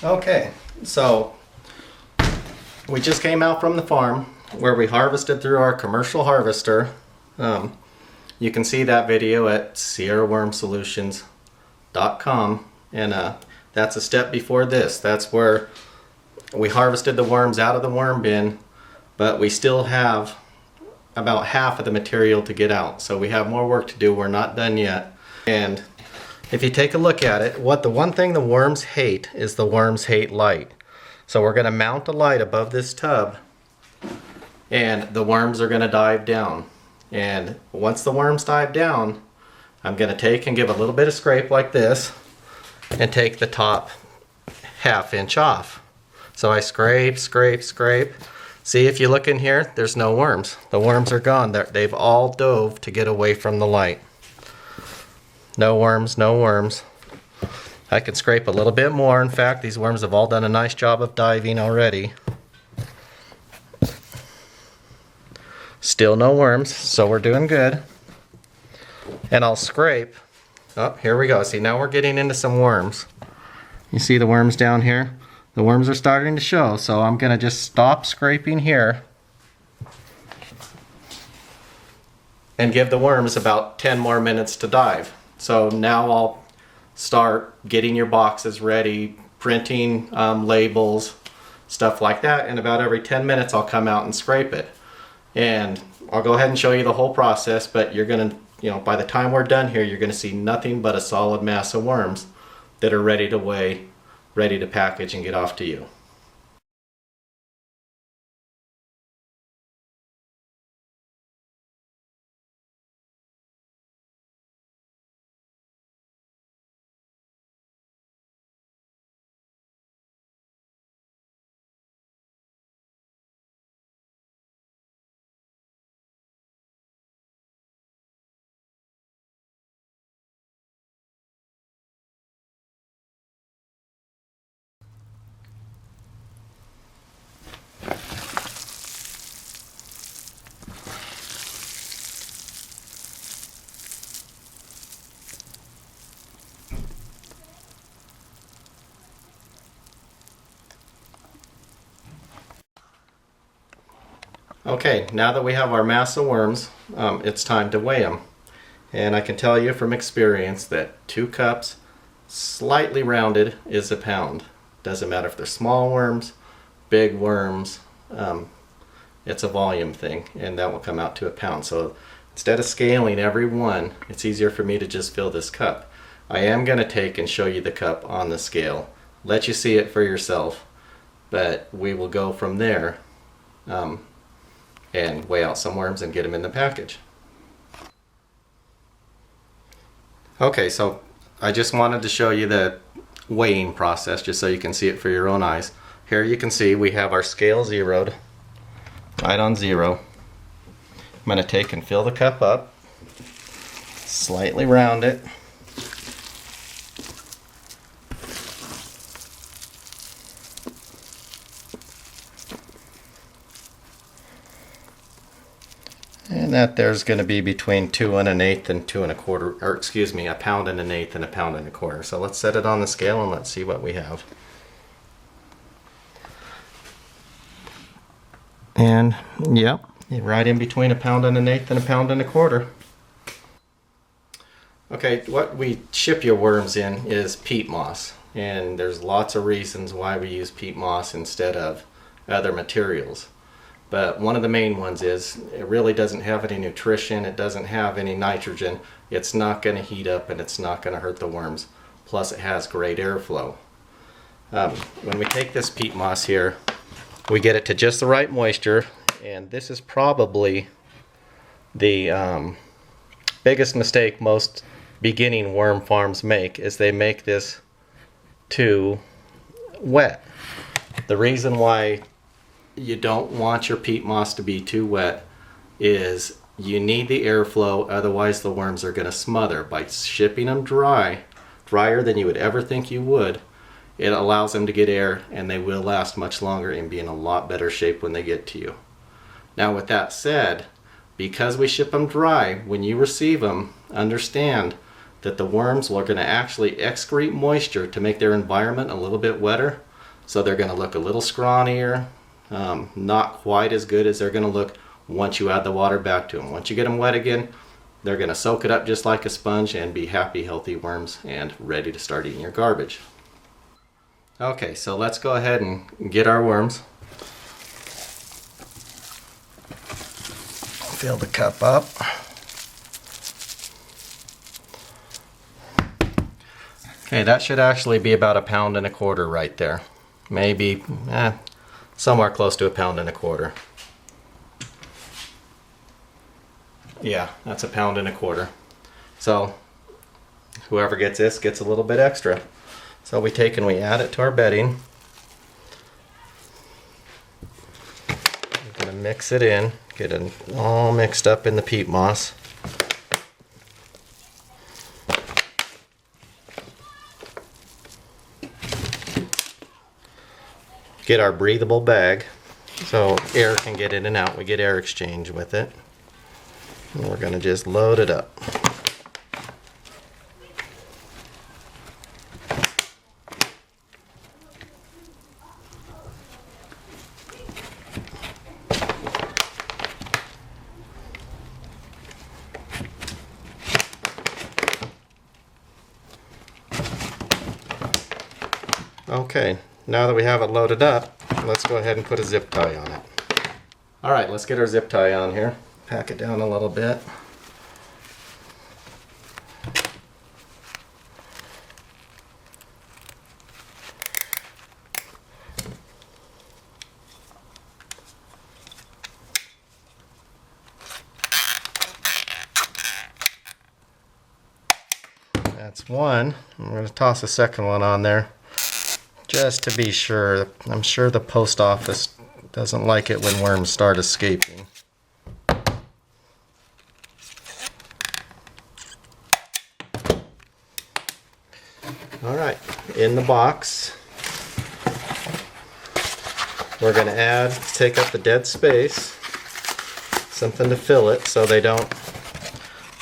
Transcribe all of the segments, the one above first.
Okay, so we just came out from the farm where we harvested through our commercial harvester. You can see that video at SierraWormSolutions.com, and that's a step before this. That's where we harvested the worms out of the worm bin, but we still have about half of the material to get out. So we have more work to do. We're not done yet. And if you take a look at it, the one thing the worms hate is the worms hate light. So we're going to mount a light above this tub, and the worms are going to dive down. And once the worms dive down, I'm going to take and give a little bit of scrape like this and take the top ½ inch off. So I scrape, scrape, scrape. See, if you look in here, there's no worms. The worms are gone. They've all dove to get away from the light. No worms, no worms. I can scrape a little bit more. In fact, these worms have all done a nice job of diving already. Still no worms, so we're doing good. And I'll scrape. Oh, here we go. See, now we're getting into some worms. You see the worms down here? The worms are starting to show, so I'm going to just stop scraping here and give the worms about 10 more minutes to dive. So now I'll start getting your boxes ready, printing labels, stuff like that, and about every 10 minutes I'll come out and scrape it. And I'll go ahead and show you the whole process, but you're going to, by the time we're done here, you're going to see nothing but a solid mass of worms that are ready to weigh, ready to package and get off to you. Okay, now that we have our mass of worms, it's time to weigh them. And I can tell you from experience that 2 cups, slightly rounded, is a pound. Doesn't matter if they're small worms, big worms, it's a volume thing, and that will come out to a pound. So instead of scaling every one, it's easier for me to just fill this cup. I am going to take and show you the cup on the scale, let you see it for yourself, but we will go from there and weigh out some worms and get them in the package. Okay, so I just wanted to show you the weighing process just so you can see it for your own eyes. Here you can see we have our scale zeroed, right on 0. I'm going to take and fill the cup up, slightly round it. And that there's going to be between 2 1/8 and 2 1/4, or excuse me, 1 1/8 and 1 1/4. So let's set it on the scale and let's see what we have. And yep, right in between 1 1/8 and 1 1/4. Okay, what we ship your worms in is peat moss, and there's lots of reasons why we use peat moss instead of other materials. But one of the main ones is it really doesn't have any nutrition, it doesn't have any nitrogen, it's not going to heat up, and it's not going to hurt the worms. Plus it has great airflow. When we take this peat moss here, we get it to just the right moisture, and this is probably the biggest mistake most beginning worm farms make, is they make this too wet. The reason why you don't want your peat moss to be too wet is you need the airflow, otherwise the worms are going to smother. By shipping them drier than you would ever think you would, it allows them to get air, and they will last much longer and be in a lot better shape when they get to you. Now with that said, because we ship them dry, when you receive them, understand that the worms are going to actually excrete moisture to make their environment a little bit wetter. So they're going to look a little scrawnier, not quite as good as they're going to look once you add the water back to them. Once you get them wet again, they're going to soak it up just like a sponge and be happy, healthy worms and ready to start eating your garbage. Okay, so let's go ahead and get our worms. Fill the cup up. Okay, that should actually be about 1.25 pounds right there. Maybe somewhere close to 1.25 pounds. Yeah, that's 1.25 pounds. So whoever gets this gets a little bit extra. So we take and we add it to our bedding. We're going to mix it in, get it all mixed up in the peat moss. Get our breathable bag so air can get in and out. We get air exchange with it. And we're going to just load it up. Okay, now that we have it loaded up, let's go ahead and put a zip tie on it. Alright, let's get our zip tie on here. Pack it down a little bit. That's one. I'm going to toss a second one on there just to be sure. I'm sure the post office doesn't like it when worms start escaping. Alright, in the box we're going to take up the dead space, something to fill it so they don't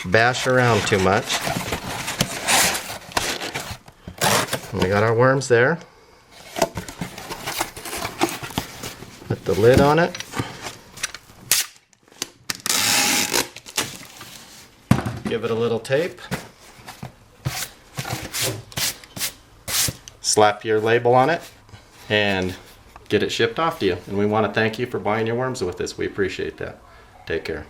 bash around too much. And we got our worms there. Put the lid on it. Give it a little tape. Slap your label on it and get it shipped off to you. And we want to thank you for buying your worms with us. We appreciate that. Take care.